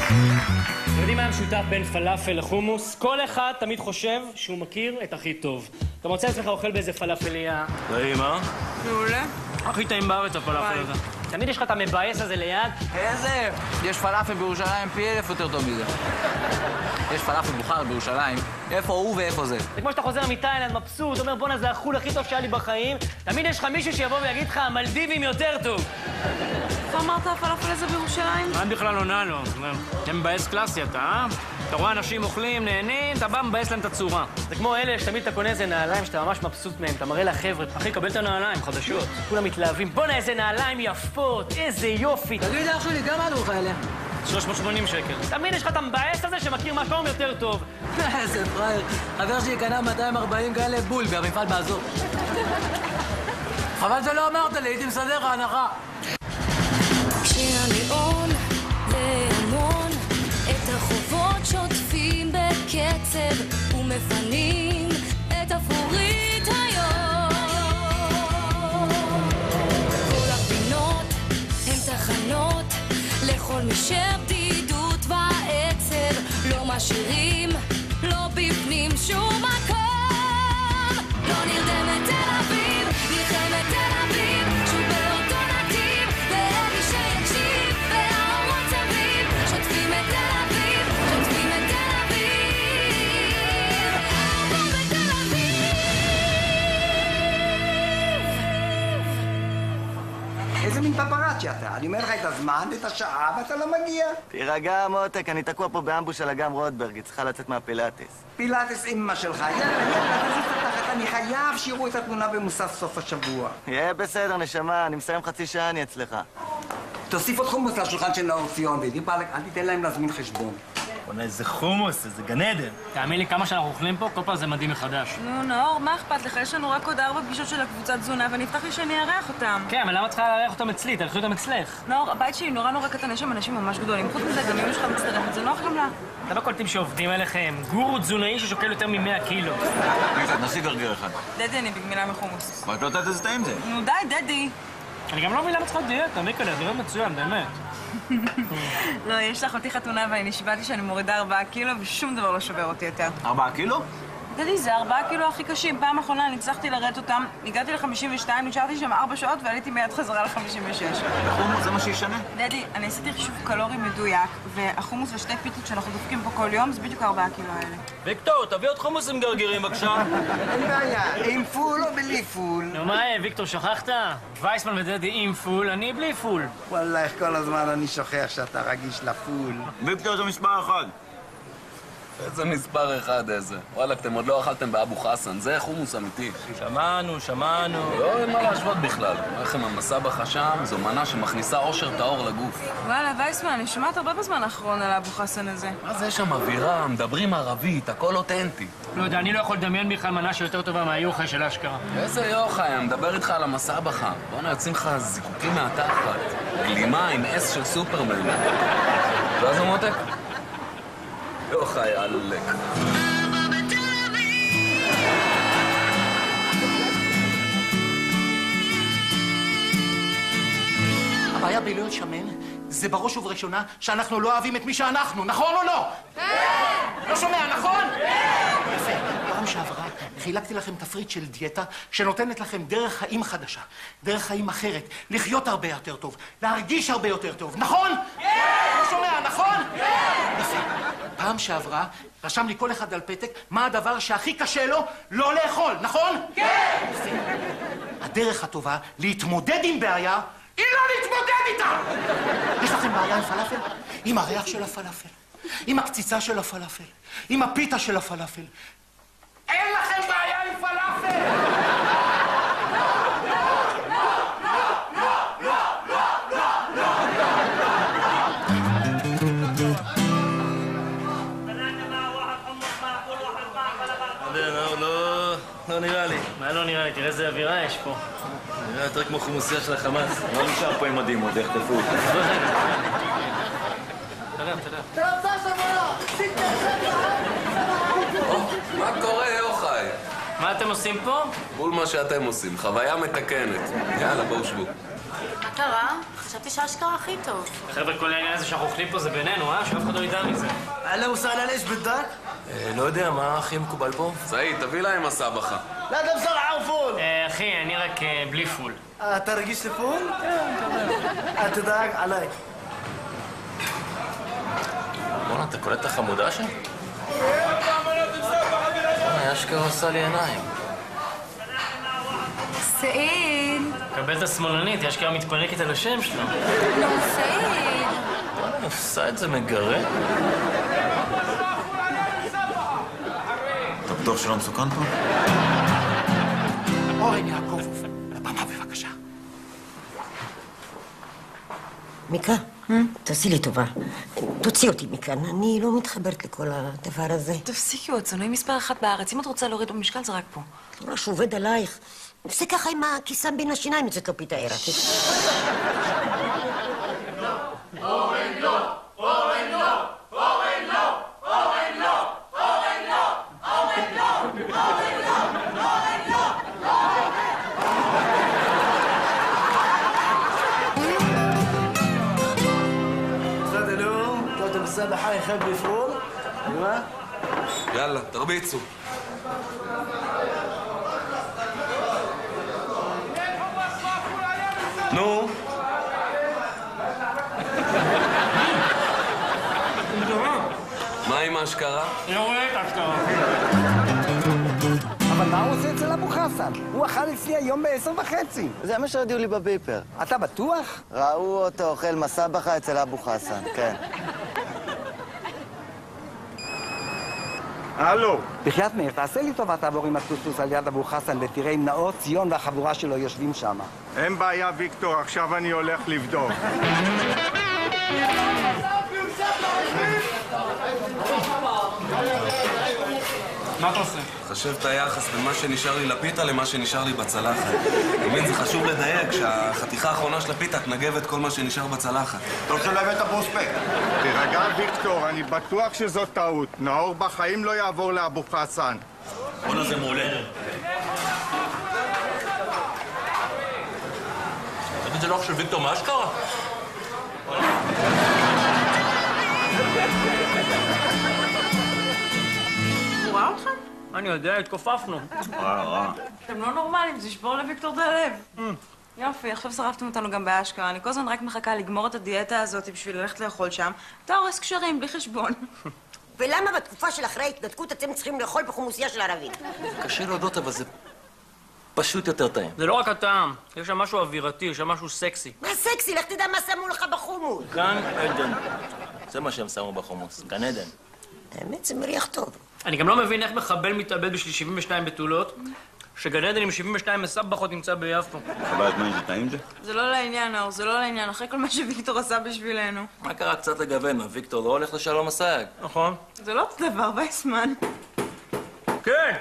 אתם יודעים מה המשותף בין פלאפל לחומוס? כל אחד תמיד חושב שהוא מכיר את הכי טוב. אתה מוצא עצמך אוכל באיזה פלאפליה. טעים, אה? מעולה. הכי טעים בארץ הפלאפל הזה. תמיד יש לך את המבאס הזה ליד. איזה? יש פלאפל בירושלים פי אלף יותר טוב מזה. יש פלאפל בוכר בירושלים, איפה הוא ואיפה זה? זה כמו שאתה חוזר מתאילנד, מבסוט, אומר בואנה זה החול הכי טוב שהיה לי בחיים. תמיד יש לך מישהו שיבוא ויגיד לך, המלדיבים יותר טוב. איפה אמרת הפלאפל הזה בירושלים? מה בכלל עונה לו? זה מבאס קלאסי אתה, אה? אתה רואה אנשים אוכלים, נהנים, אתה בא מבאס להם את הצורה. זה כמו אלה שתמיד אתה קונה איזה נעליים שאתה ממש מבסוט מהם, אתה מראה לחבר'ה, אחי, קבל את הנעליים, חדשות. כולם מתלהבים, בואנה איזה נעליים יפות, איזה יופי. תגיד אח שלי, כמה עלו לך אלה? 380 שקל. תמיד יש לך את המבאס הזה שמכיר מקום יותר טוב. איזה פראייר. חבר שלי קנה 240 כאלה בול במפעל באזור. חבל שלא אמרת לי, הייתי מסדר לך הנחה. כשאני און להמון את החובות שוטפים בקצב ומפנים את אפורית היום. כל הפינות הן תחנות לכל מי שבדידות ועצב לא משאירים, לא בפנים שום מקום. לא נרדמת תל אביב, נלחמת תל אביב, שוב באותו נתיב, ואין מי שיקשיב, והאורות סביב, שוטפים את תל אביב, שוטפים את תל אביב, אבו בתל אביב. איזה מין פפראצ'י אתה? אני אומר לך את הזמן ואת השעה ואתה לא מגיע. תירגע, מותק, אני תקוע פה באמבוש על אגם רוטברג, היא צריכה לצאת מהפילאטיס. פילאטיס אמא שלך, יאללה, תזיז את התחת, אני חייב שיראו את התמונה במוסף סוף השבוע. יהיה בסדר, נשמה, אני מסיים חצי שעה, אני אצלך. תוסיף עוד חומוס לשולחן של נאור ציון, אל תיתן להם להזמין חשבון. בוא'נה, איזה חומוס, איזה גן עדן. תאמין לי, כמה שאנחנו אוכלים פה, כל פעם זה מדהים מחדש. נו, נאור, מה אכפת לך? יש לנו רק עוד 4 פגישות של הקבוצת תזונה, ואני הבטח לי שאני אארח אותם. כן, אבל למה צריכה לארח אותם אצלי? תלכי אותם אצלך. נאור, הבית שלי נורא קטן, יש שם אנשים ממש גדולים. חוץ מזה, גם אמא שלך מצטרפת, זה נוח גם לה. אתה בקולטים שעובדים עליכם, גורו תזונאי ששוקל יותר מ-100 קילו. נסי גרגר אחד. דדי, אני בגמילה מחומוס. ואת לא יודעת איזה טעים זה. נו, די, דדי. אני גם לא מבין למה צריכה דיאטה, מיקלה, דיאטה מצוין, באמת. לא, יש לך אותי חתונה ואני נשבעתי שאני מורידה 4 קילו ושום דבר לא שובר אותי יותר. 4 קילו? דדי, זה 4 קילו הכי קשים. פעם אחרונה אני הצלחתי לרדת אותם, הגעתי ל-52, נשארתי שם 4 שעות ועליתי מיד חזרה ל-56. החומוס זה מה שישנה? דדי, אני עשיתי חישוב קלורי מדויק, והחומוס ושתי פיתות שאנחנו דופקים פה כל יום זה בדיוק 4 קילו האלה. ויקטור, תביא עוד חומוס עם גרגירים, בבקשה. אין בעיה, עם פול או בלי פול? נו, מה, ויקטור, שכחת? וייסמן ודדי עם פול, אני בלי פול. וואלה, איך כל הזמן אני שוכח שאתה רגיש לפול. ויקטור זה מספר 1. איזה מספר 1 איזה. וואלה, אתם עוד לא אכלתם באבו חסן, זה חומוס אמיתי. שמענו. לא, אין מה להשוות בכלל. לכם המסבחה שם, זו מנה שמכניסה אושר טהור לגוף. וואלה, וייסמן, אני שומעת הרבה בזמן האחרון על אבו חסן הזה. מה זה, יש שם אווירה, מדברים ערבית, הכל אותנטי. לא יודע, אני לא יכול לדמיין בכלל מנה שיותר טובה מהיוחאי של אשכרה. איזה יוחאי, אני מדבר איתך על המסבחה. בוא'נה, יוצאים לך זיקוקים מהתחת. גלימה עם אס של סופרמן. ואז הוא מותק? יוחאי עלק. הבעיה בלהיות שמן זה בראש ובראשונה שאנחנו לא אוהבים את מי שאנחנו, נכון או לא? כן! לא שומע, נכון? כן! יפה. פעם שעברה חילקתי לכם תפריט של דיאטה שנותנת לכם דרך חיים חדשה, דרך חיים אחרת, לחיות הרבה יותר טוב, להרגיש הרבה יותר טוב, נכון? כן! לא שומע, נכון? כן! יפה. פעם שעברה רשם לי כל אחד על פתק מה הדבר שהכי קשה לו לא לאכול, נכון? כן! יפה. הדרך הטובה להתמודד עם בעיה היא לא להתמודד איתה! יש לכם בעיה עם פלאפל? עם הריח של הפלאפל, עם הקציצה של הפלאפל, עם הפיתה של הפלאפל. אין לכם בעיה עם פלאפל! לא נראה לי. מה לא נראה לי? תראה איזה אווירה יש פה. נראה יותר כמו חומוסייה של החמאס. לא נשאר פה עם מדים עוד, יחטפו. תודה. מה קורה, יוחאי? מה אתם עושים פה? בול מה שאתם עושים, חוויה מתקנת. יאללה, בואו שבו. מה קרה? חשבתי שהאשכרה הכי טוב. חבר'ה, כל העניין הזה שאנחנו אוכלים פה זה בינינו, שאף אחד לא ידע מזה. אהלן וסהלן, איש בדק? לא יודע, מה הכי מקובל פה? סעיד, תביא להם מסבחה. לא, גם סלעה פול! אחי, אני רק בלי פול. אתה רגיש לפול? כן, אל תדאג, עליי. בוא'נה, אתה קולט את החמודה שם? בוא'נה, אשכרה עושה לי עיניים. סעיד. קבל את השמאלנית, היא אשכרה מתפרקת על השם שלו. לא, סעיד. בוא'נה, עושה את זה מגרה. אתה בטוח שלא מסוכן פה? אורן יעקב, לבמה בבקשה. מיקה, תעשי לי טובה. תוציא אותי מכאן, אני לא מתחברת לכל הדבר הזה. תפסיקי, הוא הצונאי מספר 1 בארץ. אם את רוצה להוריד במשקל, זה רק פה. תורה שעובד עלייך. זה ככה עם הכיסם בין השיניים, יוצאת לו פיתה עירה. אורן לא! אורן לא! אורן לא! אורן לא! אורן לא! אורן לא! אורן לא! אורן לא! תפדלו, תודה מסבחה אחד בפול. מה? יאללה, תרביצו. נו? מה עם האשכרה? יורד אשכרה. אבל מה הוא עושה אצל אבו חסן? הוא אכל אצלי היום ב10:30. זה מה שהודיעו לי בביפר. אתה בטוח? ראו אותו אוכל מסבחה אצל אבו חסן, כן. הלו. בחייאת מאיר, תעשה לי טובה, תעבור עם הטוסטוס על יד אבו חסן ותראה אם נאור ציון והחבורה שלו יושבים שם. אין בעיה, ויקטור, עכשיו אני הולך לבדוק. מה אתה עושה? חשב את היחס בין מה שנשאר לי לפיתה למה שנשאר לי בצלחת. תמיד זה חשוב לדייק שהחתיכה האחרונה של הפיתה תנגב כל מה שנשאר בצלחת. אתה רוצה להביא את הפרוספקט? תירגע, ויקטור, אני בטוח שזאת טעות. נאור בחיים לא יעבור לאבו חסן. בוא'נה, זה מעולה. תגיד, זה לא אח של ויקטור, מה אשכרה? הוא ראה אתכם? אני יודע, התכופפנו. אתם לא נורמלים, זה ישבור לוויקטור את הלב. יופי, עכשיו שרפתם אותנו גם באשכרה. אני כל הזמן רק מחכה לגמור את הדיאטה הזאת בשביל ללכת לאכול שם. אתה הורס קשרים, בלי חשבון. ולמה בתקופה של אחרי ההתנתקות אתם צריכים לאכול בחומוסייה של ערבים? קשה להודות, אבל זה פשוט יותר טעים. זה לא רק הטעם, יש שם משהו אווירתי, יש שם משהו סקסי. מה סקסי? לך תדע מה שמו לך בחומוס. גן עדן. זה מה שהם שמו בחומוס, גן עדן. האמת, זה מריח טוב. אני גם לא מבין איך מחבל מתאבד בשביל 72 בתולות, שגן עדן עם 72 מסבחות נמצא ביפו. חבל הזמן זה טעים זה? זה לא לעניין, נאור, זה לא לעניין. אחרי כל מה שוויקטור עשה בשבילנו. מה קרה קצת לגוון? ויקטור לא הולך לשלום הסייג. נכון. זה לא אותו דבר, וייסמן. כן!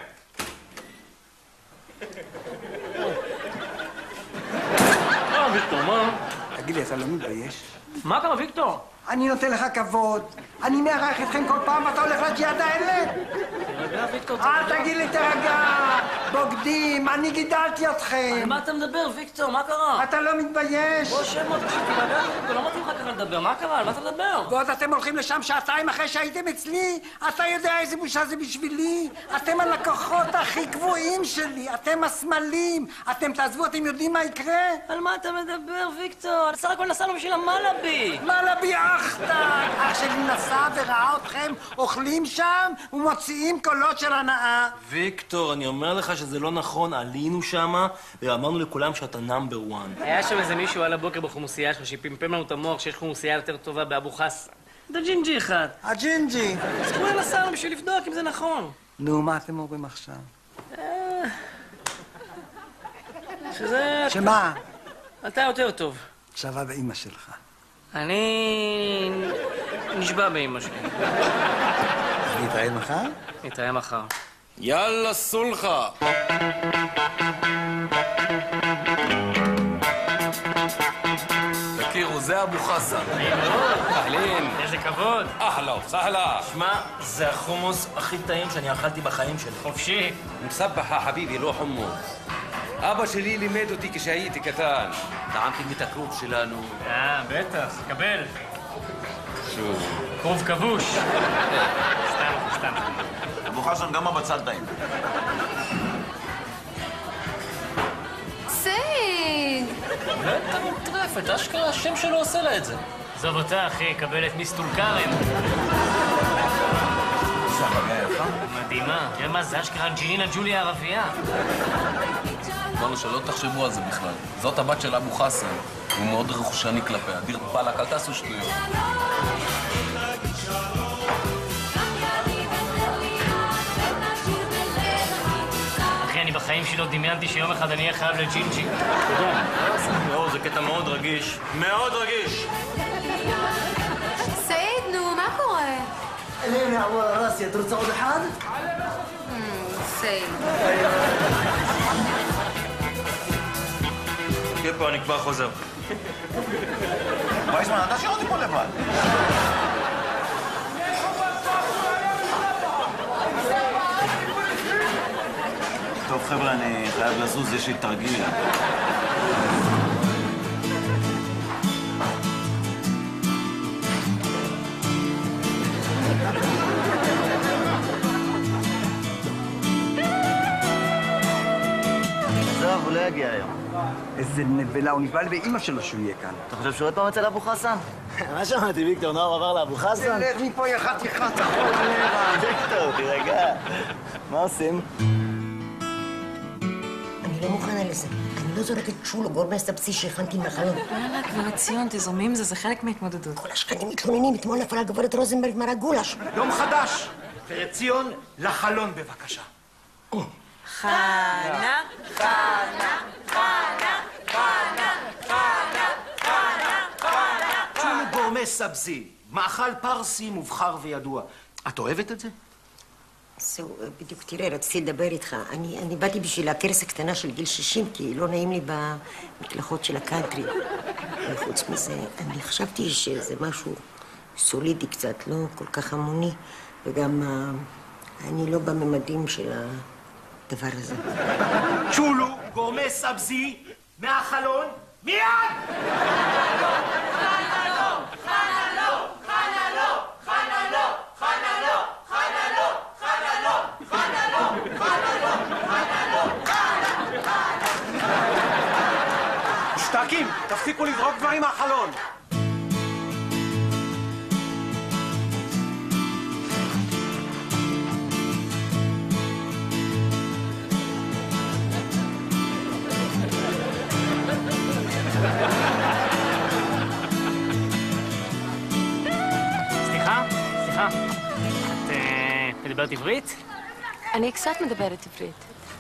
ויקטור, מה? תגיד לי, אתה לא מתבייש? מה קרה, ויקטור? אני נותן לך כבוד. אני מארח אתכם כל פעם ואתה הולך לג'יהאד האלה? תרגע, ויקטור. אל תגיד לי תרגע, בוגדים, אני גידלתי אתכם. על מה אתה מדבר, ויקטור? מה קרה? אתה לא מתבייש? בוא שב עוד, תרגע, ויקטור, לא מתאים לך ככה לדבר. מה קרה? על מה אתה מדבר? ועוד אתם הולכים לשם שעתיים אחרי שהייתם אצלי? אתה יודע איזה בושה זה בשבילי? אתם הלקוחות הכי קבועים שלי, אתם הסמלים. אתם תעזבו, אתם יודעים מה יקרה? על מה אתה מדבר, ויקטור? בסך הכל נסענו בשביל המלאבי. מלאבי אחתק! אח שלי נסע וראה אתכם אוכלים שם ומוציאים קולות של הנאה. ויקטור, אני אומר לך שזה לא נכון, עלינו שמה ואמרנו לכולם שאתה נאמבר 1. היה שם איזה מישהו על הבוקר בחומוסייה שלך שפמפם לנו את המוח שיש חומוסייה יותר טובה באבו חסן. זה ג'ינג'י אחד. הג'ינג'י. אז כולה נסענו בשביל לבדוק אם זה נכון. נו, מה אתם אומרים עכשיו? שזה... שמה? אתה יותר טוב. שווה באמא שלך. אני... נשבע באמא שלי. נתראה מחר? נתראה מחר. יאללה, סולחה! תכירו, זה אבו חסן. אהלין. איזה כבוד. אהלה וסהלה. שמע, זה החומוס הכי טעים שאני אכלתי בחיים שלי. חופשי. מסבחה, חביבי, לא חומוס. אבא שלי לימד אותי כשהייתי קטן. טעמתם את הכרוב שלנו? בטח, קבל. שוב. כרוב כבוש. סתם. אבו חסן, גם הבצל טעים. סייד! אתה מטרפת, אשכרה השם שלו עושה לה את זה. עזוב אותה, אחי, קבל את מיס טול כרם. מדהימה. תראה מה זה, אשכרה אנג'לינה ג'ולי הערבייה. אמרנו שלא תחשבו על זה בכלל. זאת הבת של אבו חסן. הוא מאוד רכושני כלפיה. דיר פלק, אל תעשו שטויות. אחי, אני בחיים שלי לא דמיינתי שיום אחד אני אהיה חייב לג'ינג'י. תודה. זה קטע מאוד רגיש. מאוד רגיש! סייד, נו, מה קורה? הנה, עבור ראסי, אתה רוצה עוד אחד? סייד. תהיה פה, אני כבר חוזר. וייסמן, אתה שאיר אותי פה לבד. טוב, חבר'ה, אני חייב לזוז, יש לי תרגיל. עזוב, הוא לא יגיע היום. איזה נבלה, הוא נשבע לי באמא שלו שהוא יהיה כאן. אתה חושב שהוא עוד פעם אצל אבו חסן? מה שמעתי, ויקטור, נאור עבר לאבו חסן? לך מפה, יא חתיכת החולרה. ויקטור, תירגע. מה עושים? אני לא מוכנה לזה. אני לא זורקת שולו גורמס הבסיס שהכנתי מהחלום. יאללה, גברת ציון, תזרמי עם זה, זה חלק מההתמודדות. כל השכנים מתלוננים, אתמול נפלה גברת רוזנברג מרק גולש. יום חדש. גברת ציון, לחלון בבקשה. חנה, חנה, חנה, חנה, חנה, חנה, חנה. צ'ולו גורמי סבזי, מאכל פרסי מובחר וידוע. את אוהבת את זה? זהו, בדיוק, תראה, רציתי לדבר איתך. אני באתי בשביל הכרס הקטנה של גיל 60, כי לא נעים לי במקלחות של הקאנטרי. וחוץ מזה, אני חשבתי שזה משהו סולידי קצת, לא כל כך המוני, וגם אני לא בממדים של הדבר הזה. צ'ולו גורמי סבזי, מהחלון, מיד! משתקים, תפסיקו לזרוק דברים מהחלון. סליחה, את מדברת עברית? אני קצת מדברת עברית.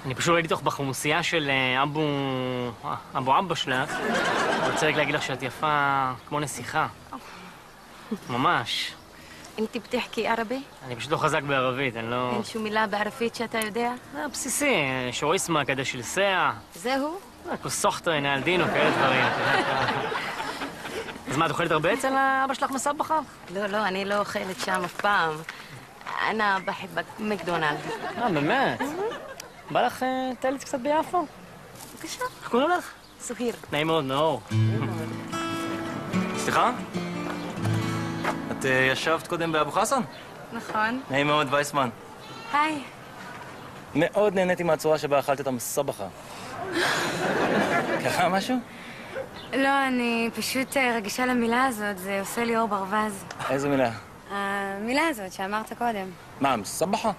אני פשוט ראיתי אותך בחומוסייה של אבו שלך. אני רוצה רק להגיד לך שאת יפה כמו נסיכה. ממש. انت بتحكي عربي? אני פשוט לא חזק בערבית, אני לא... אין שום מילה בערבית שאתה יודע? זה בסיסי, שוריסמה, כדי שלסע. זהו? כוסוכתו, הנה, אלדינו, כאלה דברים. אז מה, את אוכלת הרבה אצל אבא שלך מסבחה? לא, אני לא אוכלת שם אף פעם. אני בחבק מקדונלד. באמת? בא לך טיילת קצת ביפו? בבקשה. איך קוראים לך? סוהיר. נעים מאוד, נאור. סליחה? את ישבת קודם באבו חסן? נכון. נעים מאוד, וייסמן. היי. מאוד נהניתי מהצורה שבה אכלת את המסבחה. קרה משהו? לא, אני פשוט רגישה למילה הזאת, זה עושה לי אור ברווז. איזו מילה? המילה הזאת שאמרת קודם. מה, מסבחה?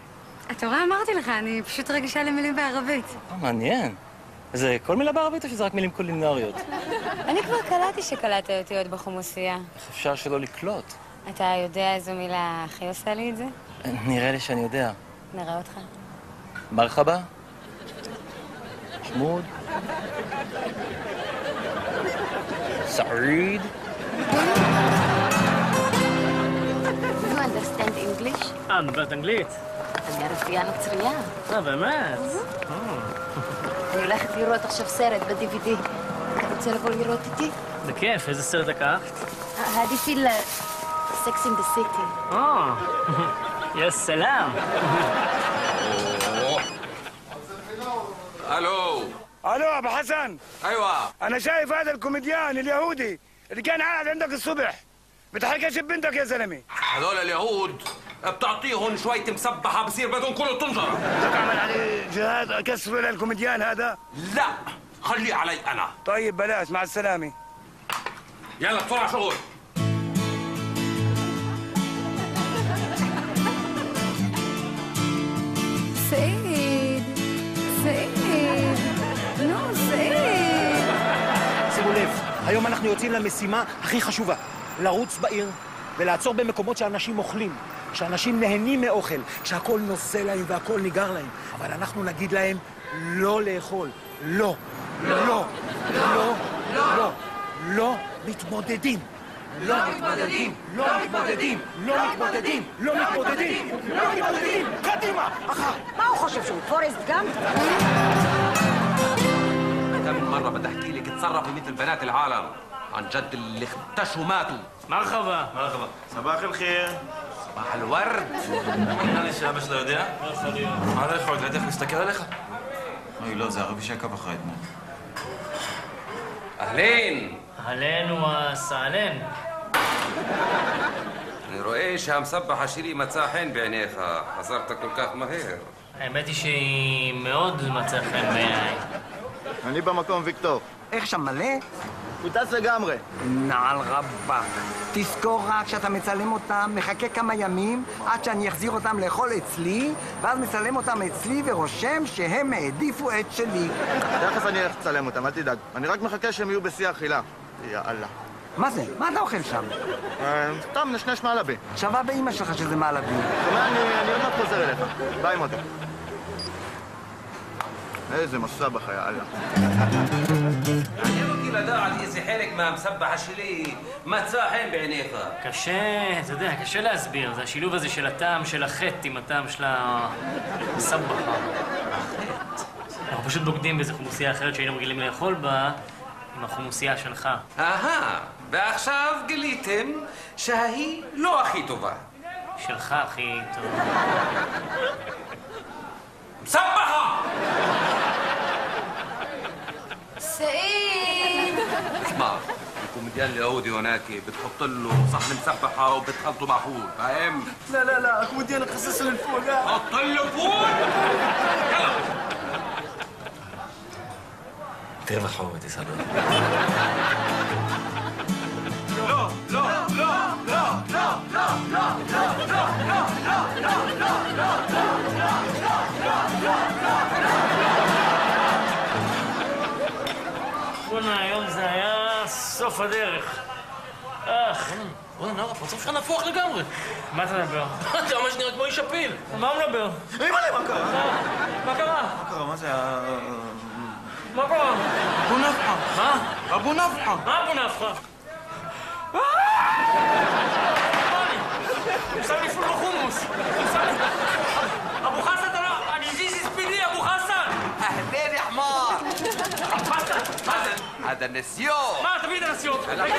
אתה רואה, אמרתי לך, אני פשוט רגישה למילים בערבית. מעניין. זה כל מילה בערבית או שזה רק מילים קולינריות? אני כבר קלטתי שקלטת אותי עוד בחומוסייה. איך אפשר שלא לקלוט? אתה יודע איזו מילה הכי עושה לי את זה? נראה לי שאני יודע. נראה אותך. מרחבה? חמוד? סעיד? You understand English? מדברת אנגלית. אני ערבייה נוצרייה. באמת? אני הולכת לראות עכשיו סרט ב-DVD. אתה רוצה לבוא לראות איתי? בכיף, איזה סרט לקחת? העדיפי ל-Sex in the City. יא סלאם. הלו, الو ابو حسن. ايوه. انا شايف هذا الكوميديان اليهودي اللي كان قاعد عندك الصبح بتحكيش ببنتك يا زلمه. هذول اليهود بتعطيهم شوية مسبحة بصير بدهم كله طنجرة. بدك اعمل عليه جهاد كسر للكوميديان هذا؟ لا خليه علي انا. طيب بلاش، مع السلامة. يلا بسرعة شغل. סעיד, סעיד, נו סעיד. שימו לב, היום אנחנו יוצאים למשימה הכי חשובה, לרוץ בעיר ולעצור במקומות שאנשים אוכלים, שאנשים נהנים מאוכל, שהכל נושא להם והכל ניגר להם, אבל אנחנו נגיד להם לא לאכול, לא, לא, לא, לא, לא מתמודדים. לא מתמודדים, לא מתמודדים, לא מתמודדים, לא מתמודדים, לא מתמודדים, קדימה, אחר. מה הוא חושב שהוא פורסט גאמפ? كم مرة بدي احكي لك تصرفي مثل بنات العالم. عن جد اللي اختشوا ماتوا. مرحبا. مرحبا. صباح الخير. صباح الورد. معلش يا باش לא יודע? מה לא יכול? לדעת איך להסתכל עליך? אוי, לא, זה ערבי שעקב אחרי אתמול. אהלן. אהלן וסהלן. אני רואה שהמסבחה שלי מצא חן בעיניך. חזרת כל כך מהר. האמת היא שהיא מאוד מצא חן בעיניי. אני במקום, ויקטור. איך שם מלא? הוא טס לגמרי. נעל רבה. תזכור רק שאתה מצלם אותם, מחכה כמה ימים עד שאני אחזיר אותם לאכול אצלי, ואז מצלם אותם אצלי ורושם שהם העדיפו את שלי. תכף אני אלך לצלם אותם, אל תדאג. אני רק מחכה שהם יהיו בשיא אכילה. יאללה. מה זה? מה אתה אוכל שם? סתם נשנש מעלבי. שווה באמא שלך שזה מעלבי. תשמע, אני עוד מעט חוזר אליך. ביי מוטי. איזה מסע בך, יאללה. מעניין אותי לדעת איזה חלק מהמסבחה שלי מצא חן בעיניך. קשה, אתה יודע, קשה להסביר. זה השילוב הזה של הטעם של החטא עם הטעם של המסבחה. אנחנו פשוט בוגדים באיזו חומוסייה אחרת שהיינו רגילים לאכול בה עם החומוסייה שלך. אהה, ועכשיו גיליתם שההיא לא הכי טובה. שלך הכי טוב. מסבחה! סעיד! اسمع الكوميديان اليهودي هناك بتحط له صحن مسبحه وبتخلطه مع فول فاهم؟ لا لا لا الكوميديان خصص للفول لا حط له فول يلا תראה חמודי סבבה. לא, לא, לא, לא, לא, לא, לא, לא, לא, בוא'נה, היום זה היה סוף הדרך. בוא'נה, נאור, הפרצוף שלך נפוח לגמרי. מה אתה מדבר? אתה ממש נראה כמו איש הפיל. מה הוא מדבר? אימא'לה, מה קרה? מה קרה? מה קרה? מה זה היה... מה קרה? אבו נפחה. מה? אבו נפחה. מה אבו נפחה? הוא שם לי פול בחומוס. אבו חסן, אתה לא... אני זיז ספידי, אבו חסן! اهلين يا حمار אבו חסן! هذا النسيون מה? תביא את הנסיון! תגיד לי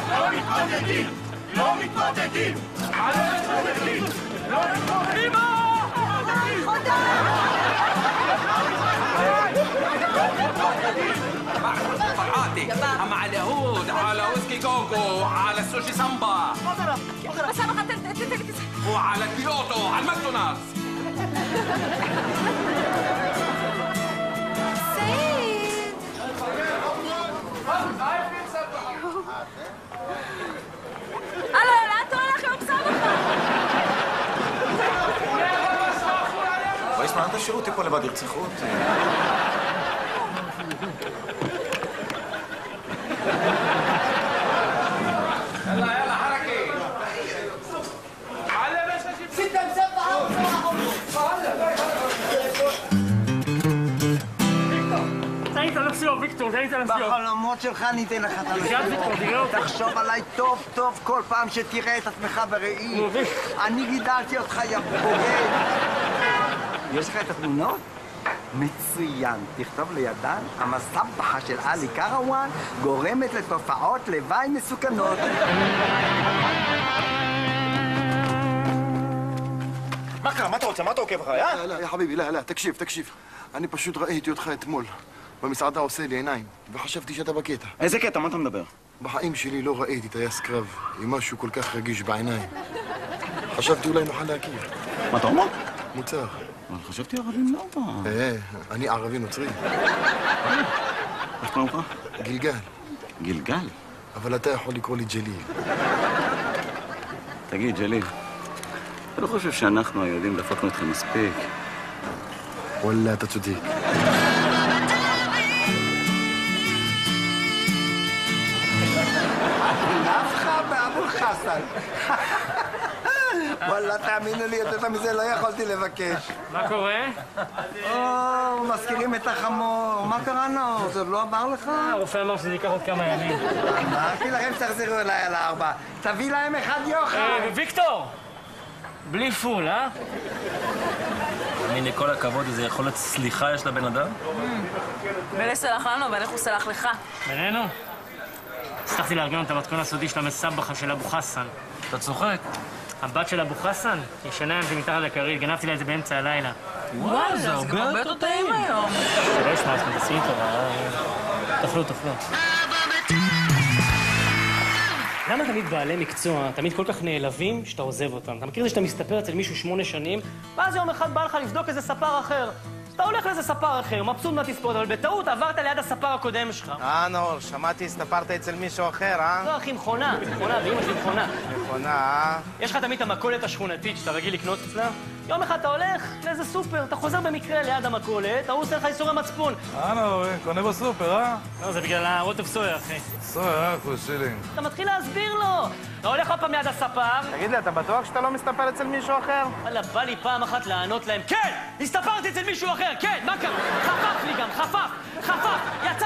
לא מתמודדים! לא מתמודדים! فرعاتي مع اليهود على ويسكي كوكو على السوشي سامبا وعلى كيوتو على الماكدونالدز סעיד! הלו, לאן אתה הולך? יום סבבה! בואי שמע, אל תשאירו אותי פה לבד, ירצחו אותי. يلا يلا حركة على باش ستة مسبحة תן לי את הנסיון, ויקטור, תן לי את הנסיון. בחלומות שלך אני אתן לך את הנסיון. תחשוב עליי טוב טוב כל פעם שתראה את עצמך בראי. אני גידלתי אותך, יא בוגד. יש לך את התמונות? מצוין. תכתוב לידן, המסבחה של עלי קרוואן גורמת לתופעות לוואי מסוכנות. מה אתה רוצה? מה אתה עוקב אחריי, אה? לא, יא חביבי, לא, תקשיב. אני פשוט ראיתי אותך אתמול. במסעדה עושה לי עיניים, וחשבתי שאתה בקטע. איזה קטע? מה אתה מדבר? בחיים שלי לא ראיתי טייס קרב עם משהו כל כך רגיש בעיניים. חשבתי אולי נוכל להכיר. מה אתה אומר? מוצר. אבל חשבתי ערבים לא פעם. אני ערבי נוצרי. איך קוראים לך? גילגל. גילגל? אבל אתה יכול לקרוא לי ג'ליל. תגיד, ג'ליל, אתה לא חושב שאנחנו היהודים דפקנו אתכם מספיק? וואלה, אתה צודק. נפחה באבו חסן. וואלה, תאמינו לי, יותר מזה לא יכולתי לבקש. מה קורה? מזכירים את החמור. מה קרה נאור? זה לא אמר לך? הרופא אמר שזה ייקח עוד כמה ימים. אמרתי לכם שתחזרו אליי על 4. תביא להם אחד יוחד. ויקטור! בלי פול, אה? הנה, כל הכבוד, איזה יכולת סליחה יש לבן אדם? ואלה סלח לנו, ואיך הוא סלח לך. בינינו? הצלחתי לארגן את המתכון הסודי של המסבחה של אבו חסן. אתה צוחק? הבת של אבו חסן ישנה עם זה מתחת לכרית, גנבתי לה את זה באמצע הלילה. וואי, זה הרבה יותר טעים היום. שלא ישמע, אז תעשי טובה. תאכלו. למה תמיד בעלי מקצוע, תמיד כל כך נעלבים שאתה עוזב אותם? אתה מכיר את זה שאתה מסתפר אצל מישהו 8 שנים, ואז יום אחד בא לך לבדוק איזה ספר אחר. אתה הולך לאיזה ספר אחר, מבסוט מהתספורת, אבל בטעות עברת ליד הספר הקודם שלך. נאור, שמעתי, הסתפרת אצל מישהו אחר, אה? לא, אחי, מכונה, ואמא שלי מכונה. מכונה, יש לך תמיד את המכולת השכונתית שאתה רגיל לקנות אצלה? יום אחד אתה הולך לאיזה סופר, אתה חוזר במקרה ליד המכולת, ההוא עושה לך איסורי מצפון. נאור, קונה בסופר, אה? לא, זה בגלל הרוטב סויה, אחי. סויה, חושלים. אתה מתחיל להסביר לו. אתה הולך עוד פעם ליד הספר. תגיד לי, אתה בטוח שאתה לא מסתפר אצל מישהו אחר? וואלה, בא לי פעם אחת לענות להם, כן! הסתפרתי אצל מישהו אחר, כן! מה קרה? חפף לי גם, חפף! יצא